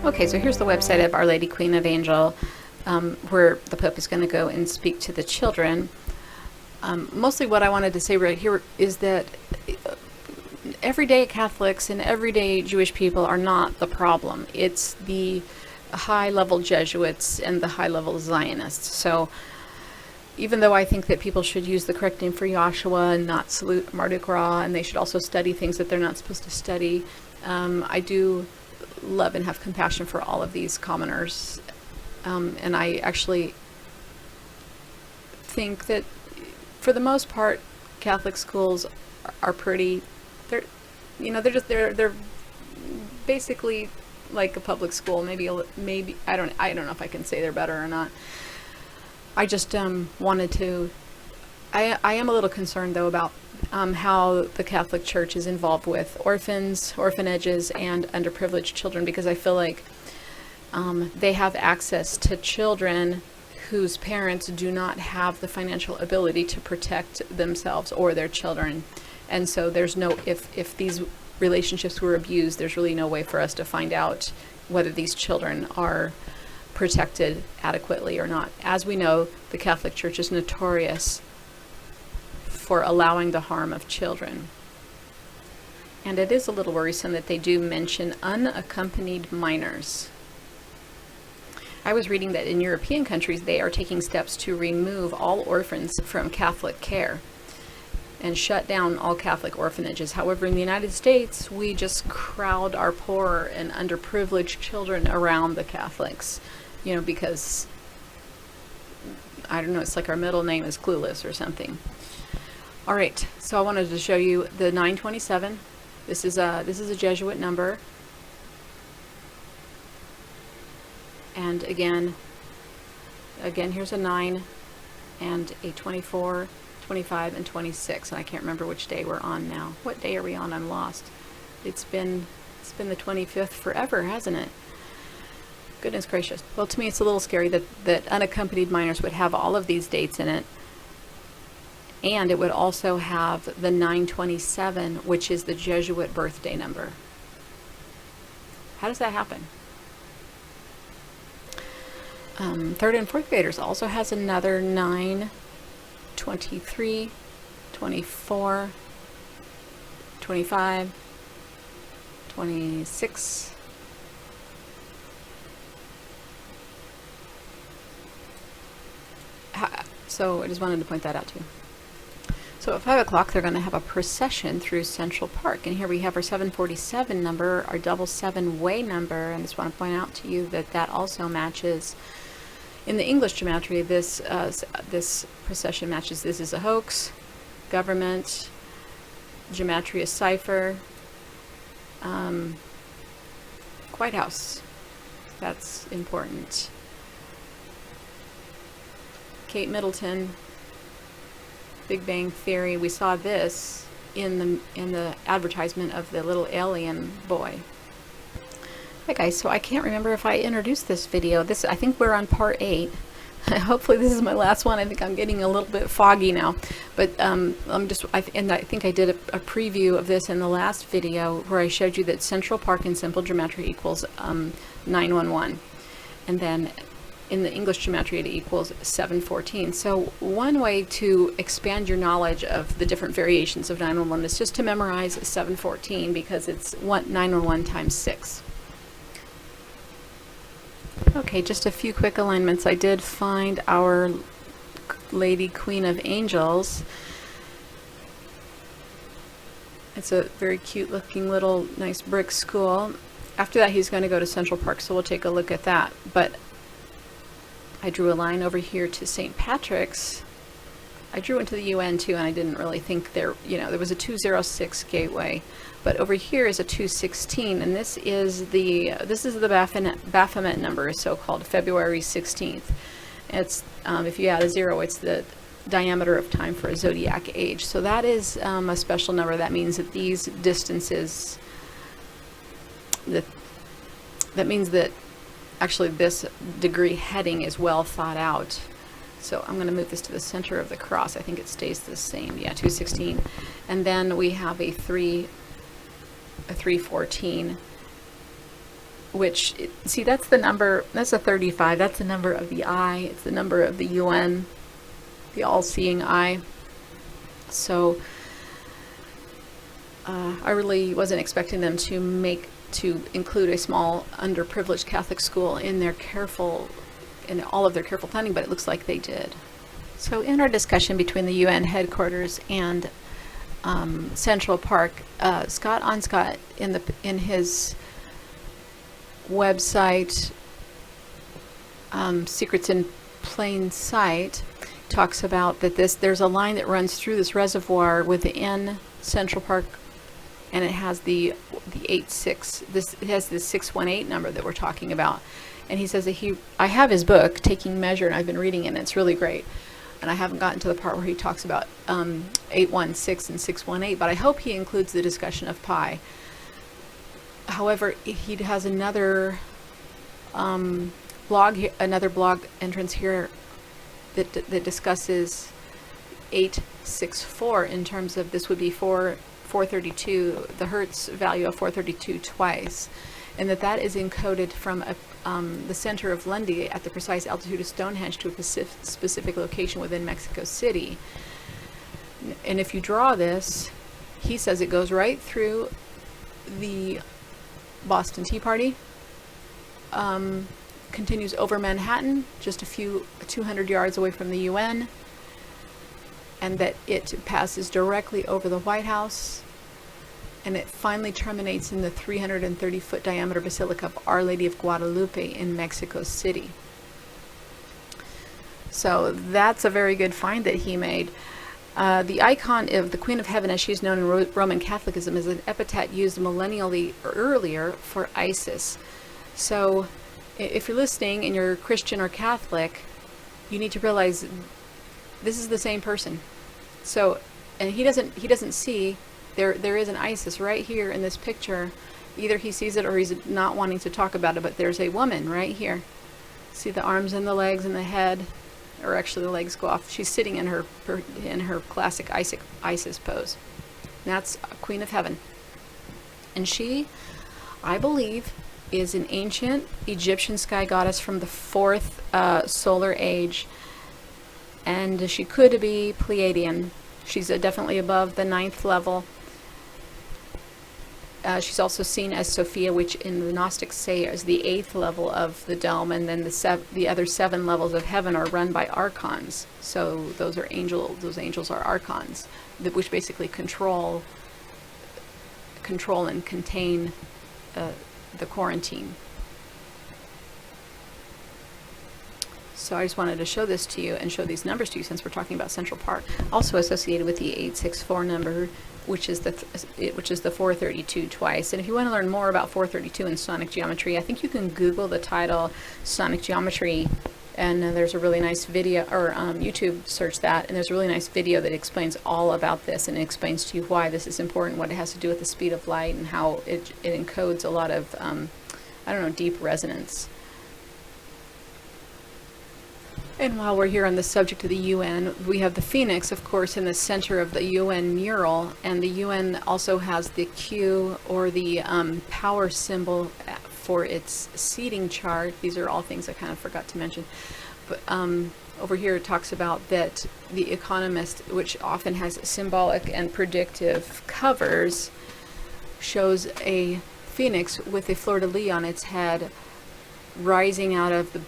Okay, so here's the website of Our Lady Queen of Angel, where the Pope is going to go and speak to the children. Mostly what I wanted to say right here is that everyday Catholics and everyday Jewish people are not the problem. It's the high-level Jesuits and the high-level Zionists. So even though I think that people should use the correct name for Yahshua and not salute Mardi Gras, and they should also study things that they're not supposed to study, I do love and have compassion for all of these commoners. And I actually think that for the most part, Catholic schools are pretty, they're basically like a public school. Maybe I don't know if I can say they're better or not. I just wanted to, I am a little concerned though about how the Catholic Church is involved with orphans, orphanages, and underprivileged children, because I feel like they have access to children whose parents do not have the financial ability to protect themselves or their children. And so there's no, if these relationships were abused, there's really no way for us to find out whether these children are protected adequately or not. As we know, the Catholic Church is notorious for allowing the harm of children. And it is a little worrisome that they do mention unaccompanied minors. I was reading that in European countries, they are taking steps to remove all orphans from Catholic care and shut down all Catholic orphanages. However, in the United States, we just crowd our poor and underprivileged children around the Catholics, because, I don't know, it's like our middle name is Clueless or something. All right, so I wanted to show you the 927. This is a Jesuit number. And again, here's a 9 and a 24, 25, and 26. And I can't remember which day we're on now. What day are we on? I'm lost. It's been the 25th forever, hasn't it? Goodness gracious. Well, to me, it's a little scary that unaccompanied minors would have all of these dates in it. And it would also have the 927, which is the Jesuit birthday number. How does that happen? Third and fourth graders also has another 9, 23, 24, 25, 26. So I just wanted to point that out too. So at 5 o'clock, they're going to have a procession through Central Park. And here we have our 747 number, our double 7-way number. And I just want to point out to you that also matches, in the English gematria, this procession matches. This is a hoax, government, gematria cipher, White House. That's important. Kate Middleton, Big Bang Theory. We saw this in the advertisement of the little alien boy. Hi guys, so I can't remember if I introduced this video. I think we're on part 8. Hopefully this is my last one. I think I'm getting a little bit foggy now, but I think I did a preview of this in the last video where I showed you that Central Park in simple gematria equals 911, and then in the English gematria it equals 714. So one way to expand your knowledge of the different variations of 911 is just to memorize 714, because it's 911 times 6. Okay, just a few quick alignments. I did find Our Lady Queen of Angels. It's a very cute looking little nice brick school. After that he's going to go to Central Park, so we'll take a look at that. But I drew a line over here to St. Patrick's. I drew into the UN too, and I didn't really think there was a 206 gateway. But over here is a 216, and this is the Baphomet number, so-called February 16th. It's if you add a 0, it's the diameter of time for a zodiac age. So that is a special number. That means that these distances, that means that actually this degree heading is well thought out. So I'm going to move this to the center of the cross. I think it stays the same. Yeah, 216. And then we have a 314, which, see, that's the number, that's a 35, that's the number of the eye, it's the number of the UN, the all-seeing eye. So I really wasn't expecting them to include a small underprivileged Catholic school in all of their careful planning, but it looks like they did. So in our discussion between the UN headquarters and Central Park, Scott Onscott in his website, Secrets in Plain Sight, talks about that there's a line that runs through this reservoir within Central Park, and it has the 86. It has this 618 number that we're talking about. And he says that I have his book, Taking Measure, and I've been reading it, and it's really great. And I haven't gotten to the part where he talks about 816 and 618, but I hope he includes the discussion of pi. However, he has another blog entrance here that discusses 864 in terms of this would be 432, the Hertz value of 432 twice, and that is encoded from the center of Lundy at the precise altitude of Stonehenge to a specific location within Mexico City. And if you draw this, he says it goes right through the Boston Tea Party, continues over Manhattan, just a few 200 yards away from the UN, and that it passes directly over the White House, and it finally terminates in the 330-foot diameter Basilica of Our Lady of Guadalupe in Mexico City. So that's a very good find that he made. The icon of the Queen of Heaven, as she's known in Roman Catholicism, is an epithet used millennially earlier for Isis. So if you're listening and you're Christian or Catholic, you need to realize this is the same person. So, and he doesn't see there is an Isis right here in this picture. Either he sees it or he's not wanting to talk about it, but there's a woman right here. See the arms and the legs and the head, or actually the legs go off. She's sitting in her classic Isis pose. And that's Queen of Heaven. And she, I believe, is an ancient Egyptian sky goddess from the 4th solar age, and she could be Pleiadian. She's definitely above the 9th level. She's also seen as Sophia, which in the Gnostics say is the 8th level of the dome, and then the other 7 levels of heaven are run by archons. So those are angels. Those angels are archons, which basically control and contain the quarantine. So I just wanted to show this to you and show these numbers to you since we're talking about Central Park. Also associated with the 864 number, which is the 432 twice. And if you want to learn more about 432 and sonic geometry, I think you can Google the title Sonic Geometry, and there's a really nice video, or YouTube search that, and there's a really nice video that explains all about this, and it explains to you why this is important, what it has to do with the speed of light, and how it encodes a lot of, deep resonance. And while we're here on the subject of the UN, we have the Phoenix, of course, in the center of the UN mural, and the UN also has the Q, or the power symbol for its seating chart. These are all things I kind of forgot to mention. But over here it talks about that The Economist, which often has symbolic and predictive covers, shows a phoenix with a fleur-de-lis on its head, rising out of the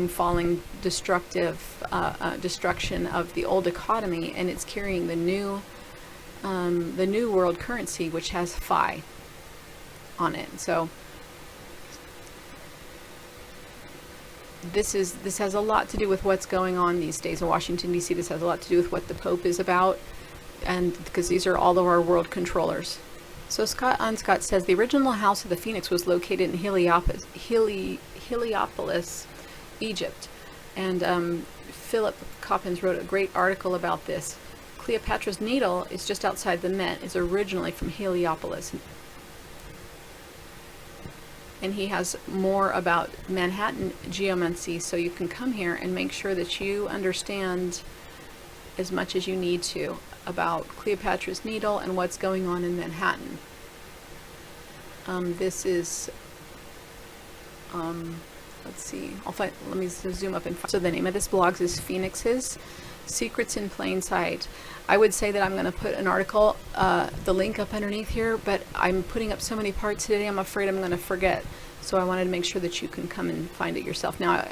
falling destruction of the old economy, and it's carrying the new world currency, which has phi on it. So this has a lot to do with what's going on these days in Washington, D.C. This has a lot to do with what the Pope is about, and because these are all of our world controllers. So Scott Onscott says the original house of the Phoenix was located in Heliopolis, Egypt. And Philip Coppens wrote a great article about this. Cleopatra's Needle is just outside the Met, is originally from Heliopolis. And he has more about Manhattan geomancy, so you can come here and make sure that you understand as much as you need to about Cleopatra's Needle and what's going on in Manhattan. This is let's see, let me zoom up and find. So the name of this blog is Phoenix's Secrets in Plain Sight. I would say that I'm going to put an article, the link up underneath here, but I'm putting up so many parts today, I'm afraid I'm going to forget. So I wanted to make sure that you can come and find it yourself. Now,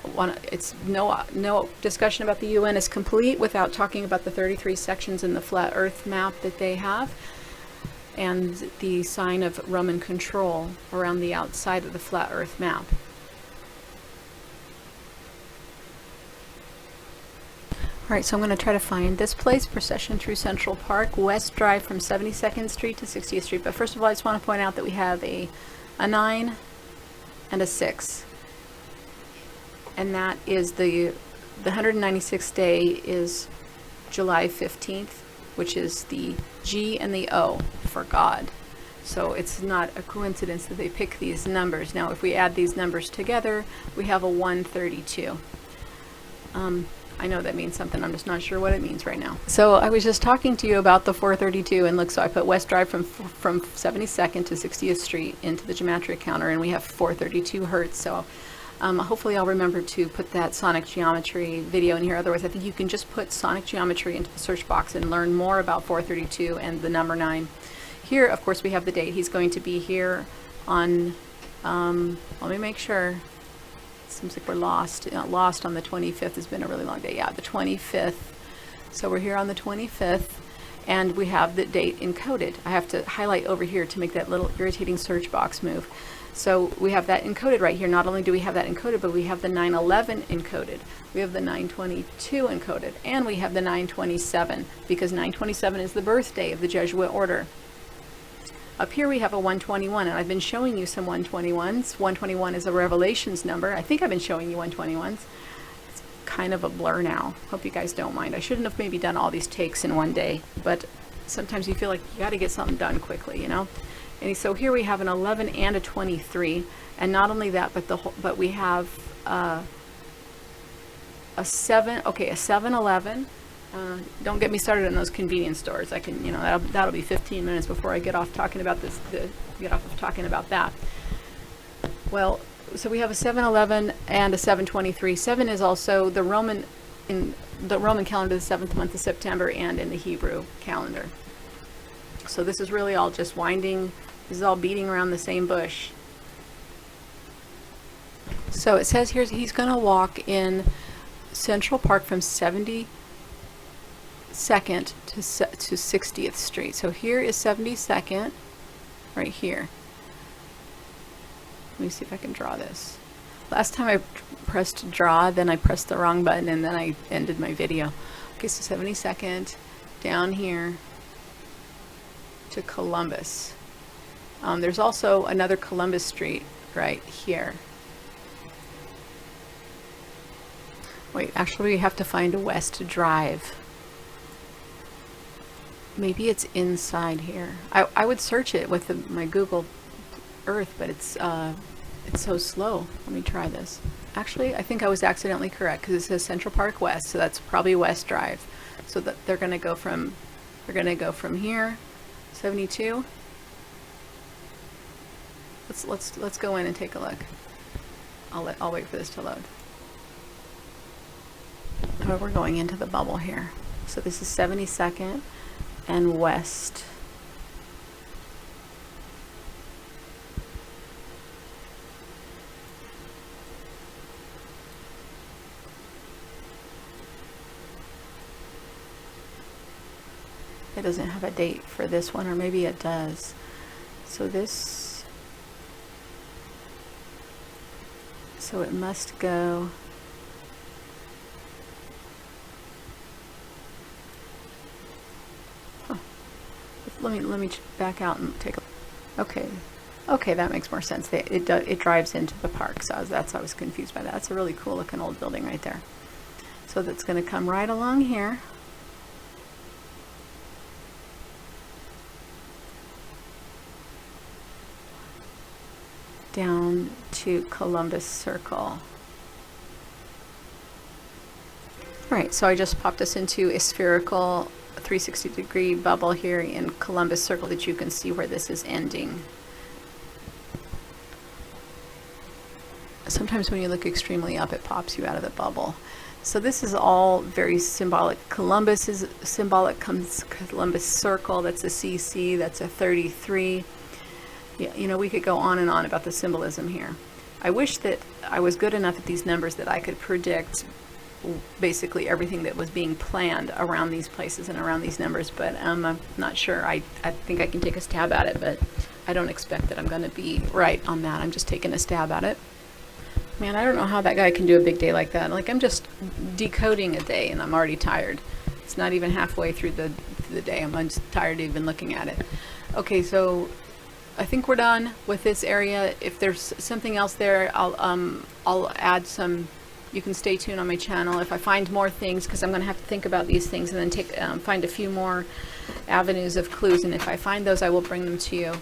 it's no discussion about the UN is complete without talking about the 33 sections in the flat Earth map that they have, and the sign of Roman control around the outside of the flat Earth map. All right, so I'm going to try to find this place, Procession Through Central Park, West Drive from 72nd Street to 60th Street. But first of all, I just want to point out that we have a 9 and a 6. And that is the 196th day is July 15th, which is the G and the O for God. So it's not a coincidence that they pick these numbers. Now, if we add these numbers together, we have a 132. I know that means something, I'm just not sure what it means right now. So I was just talking to you about the 432, and look, so I put West Drive from 72nd to 60th Street into the geometric counter, and we have 432 hertz. So hopefully I'll remember to put that sonic geometry video in here. Otherwise, I think you can just put sonic geometry into the search box and learn more about 432 and the number 9. Here, of course, we have the date. He's going to be here on, let me make sure. Seems like we're lost on the 25th. Has been a really long day. Yeah, the 25th. So we're here on the 25th, and we have the date encoded. I have to highlight over here to make that little irritating search box move. So we have that encoded right here. Not only do we have that encoded, but we have the 911 encoded. We have the 922 encoded, and we have the 927, because 927 is the birthday of the Jesuit order. Up here we have a 121, and I've been showing you some 121s. 121 is a revelations number. I think I've been showing you 121s. It's kind of a blur now. Hope you guys don't mind. I shouldn't have maybe done all these takes in one day, but sometimes you feel like you got to get something done quickly, you know? And so here we have an 11 and a 23, and not only that, but we have a 7-11. Don't get me started on those convenience stores. I can, that'll be 15 minutes before I get off talking about that. Well, so we have a 7-11 and a 7-23. 7 is also the Roman calendar, the 7th month of September, and in the Hebrew calendar. So this is really all just winding. This is all beating around the same bush. So it says here he's going to walk in Central Park from 72nd to 60th Street. So here is 72nd, right here. Let me see if I can draw this. Last time I pressed draw, then I pressed the wrong button, and then I ended my video. Okay, so 72nd, down here to Columbus. There's also another Columbus Street right here. Wait, actually we have to find a West Drive. Maybe it's inside here. I would search it with my Google Earth, but it's so slow. Let me try this. Actually, I think I was accidentally correct, because it says Central Park West, so that's probably West Drive. So that they're going to go from here, 72. Let's go in and take a look. I'll wait for this to load. Oh, we're going into the bubble here. So this is 72nd and West. It doesn't have a date for this one, or maybe it does. So it must go. Let me back out and take a look. Okay, that makes more sense. It drives into the park, so I was confused by that. That's a really cool looking old building right there. So that's going to come right along here. Down to Columbus Circle. Alright, so I just popped us into a spherical 360-degree bubble here in Columbus Circle that you can see where this is ending. So Sometimes when you look extremely up, it pops you out of the bubble. So this is all very symbolic. Columbus is symbolic. Columbus circle, that's a CC, that's a 33. Yeah, you know, we could go on and on about the symbolism here. I wish that I was good enough at these numbers that I could predict basically everything that was being planned around these places and around these numbers, but I'm not sure. I think I can take a stab at it, but I don't expect that I'm going to be right on that. I'm just taking a stab at it. Man, I don't know how that guy can do a big day like that. Like, I'm just decoding a day and I'm already tired. It's not even halfway through the day. I'm just tired even looking at it. Okay, so I think we're done with this area. If there's something else there, I'll add some. You can stay tuned on my channel if I find more things, because I'm going to have to think about these things and then find a few more avenues of clues. And if I find those, I will bring them to you.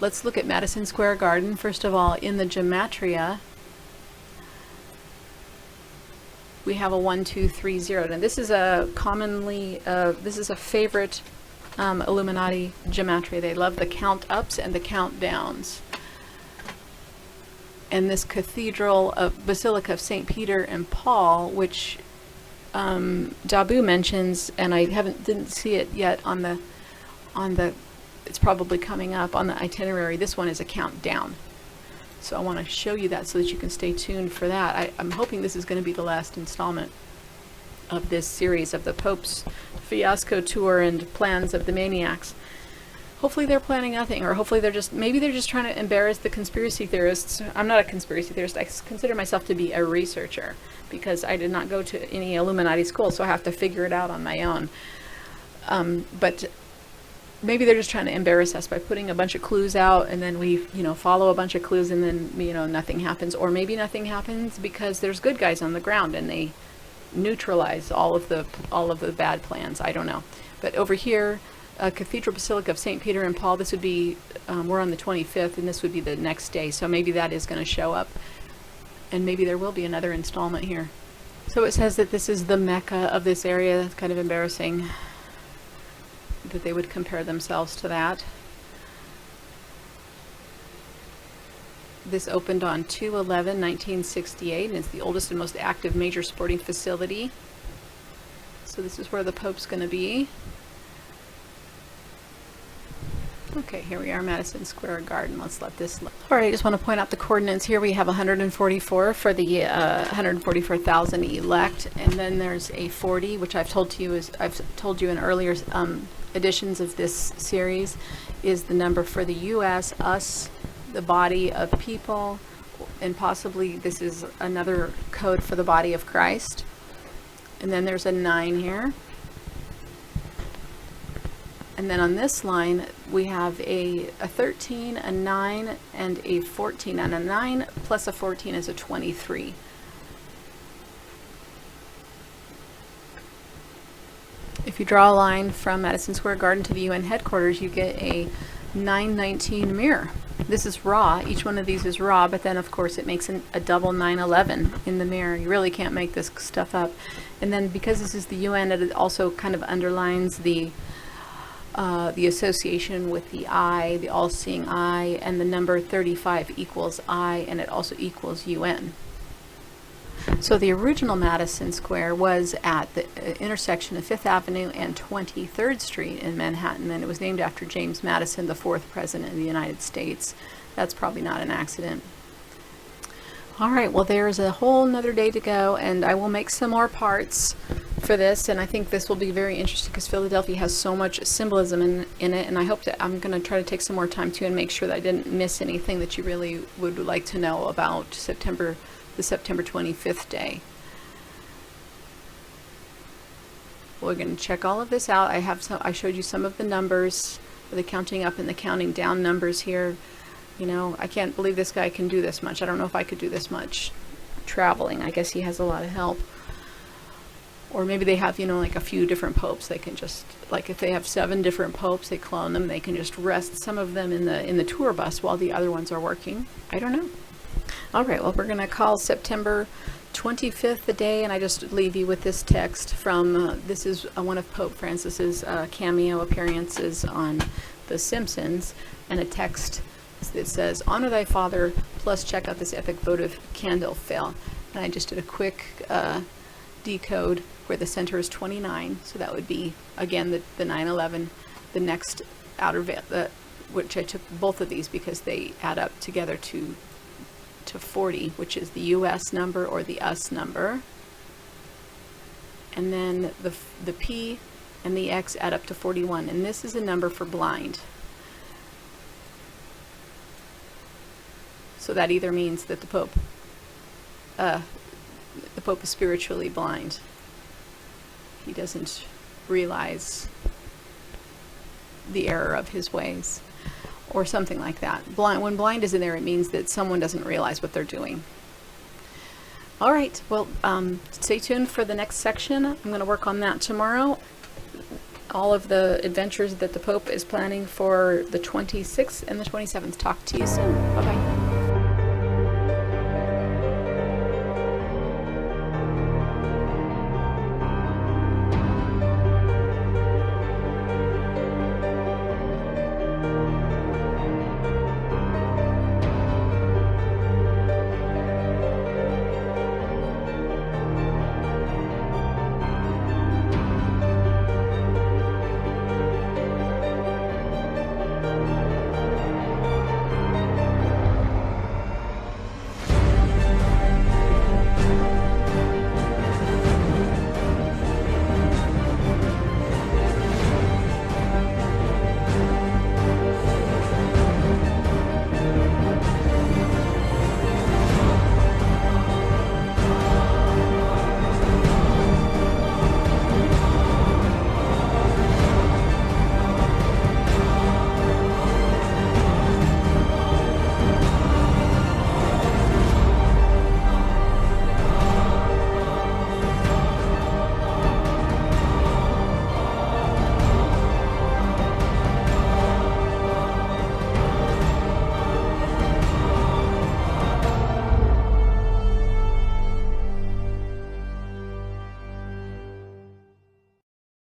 Let's look at Madison Square Garden. First of all, in the gematria, we have a 1, 2, 3, 0. Now this is a favorite Illuminati gematria. They love the count ups and the count downs. And this cathedral of Basilica of St. Peter and Paul, which Dabu mentions, and I didn't see it yet on the it's probably coming up on the itinerary. This one is a count down. So I want to show you that so that you can stay tuned for that. I'm hoping this is going to be the last installment of this series of the Pope's fiasco tour and plans of the maniacs. Hopefully they're planning nothing, or hopefully maybe they're just trying to embarrass the conspiracy theorists. I'm not a conspiracy theorist. I consider myself to be a researcher because I did not go to any Illuminati school, so I have to figure it out on my own. But maybe they're just trying to embarrass us by putting a bunch of clues out, and then we, follow a bunch of clues, and then, nothing happens. Or maybe nothing happens because there's good guys on the ground and they neutralize all of the bad plans. I don't know. But over here, Cathedral Basilica of St. Peter and Paul, this would be, we're on the 25th, and this would be the next day. So maybe that is going to show up, and maybe there will be another installment here. So it says that this is the Mecca of this area. That's kind of embarrassing that they would compare themselves to that. This opened on 2/11/1968, and it's the oldest and most active major sporting facility. So this is where the Pope's going to be. Okay, here we are, Madison Square Garden. Let's let this look. All right, I just want to point out the coordinates here. We have 144 for the 144,000 elect, and then there's a 40, which I've told you in earlier editions of this series, is the number for the U.S., us, the body of people, and possibly this is another code for the body of Christ. And then there's a 9 here. And then on this line, we have a 13, a 9, and a 14. And a 9 plus a 14 is a 23. If you draw a line from Madison Square Garden to the UN headquarters, you get a 919 mirror. This is raw. Each one of these is raw, but then of course it makes a double 911 in the mirror. You really can't make this stuff up. And then because this is the UN, it also kind of underlines the association with the eye, the all-seeing eye, and the number 35 equals I, and it also equals UN. So the original Madison Square was at the intersection of 5th Avenue and 23rd Street in Manhattan, and it was named after James Madison, the 4th President of the United States. That's probably not an accident. All right, well, there's a whole nother day to go, and I will make some more parts for this, and I think this will be very interesting because Philadelphia has so much symbolism in it, and I'm going to try to take some more time too and make sure that I didn't miss anything that you really would like to know about the September 25th day. We're going to check all of this out. I showed you some of the numbers, the counting up and the counting down numbers here. I can't believe this guy can do this much. I don't know if I could do this much traveling. I guess he has a lot of help. Or maybe they have, like a few different popes. They can just, like if they have 7 different popes, they clone them. They can just rest some of them in the tour bus while the other ones are working. I don't know. All right, well, we're going to call September 25th the day, and I just leave you with this text from, this is one of Pope Francis's cameo appearances on The Simpsons, and a text It says, honor thy father, plus check out this epic votive candle fill. And I just did a quick decode where the center is 29, so that would be, again, the 911. The next outer veil, which I took both of these because they add up together to 40, which is the US number or the us number. And then the P and the X add up to 41, and this is a number for blind. So that either means that the Pope is spiritually blind. He doesn't realize the error of his ways, or something like that. When blind is in there, it means that someone doesn't realize what they're doing. All right, well, stay tuned for the next section. I'm going to work on that tomorrow. All of the adventures that the Pope is planning for the 26th and the 27th. Talk to you soon. Bye-bye.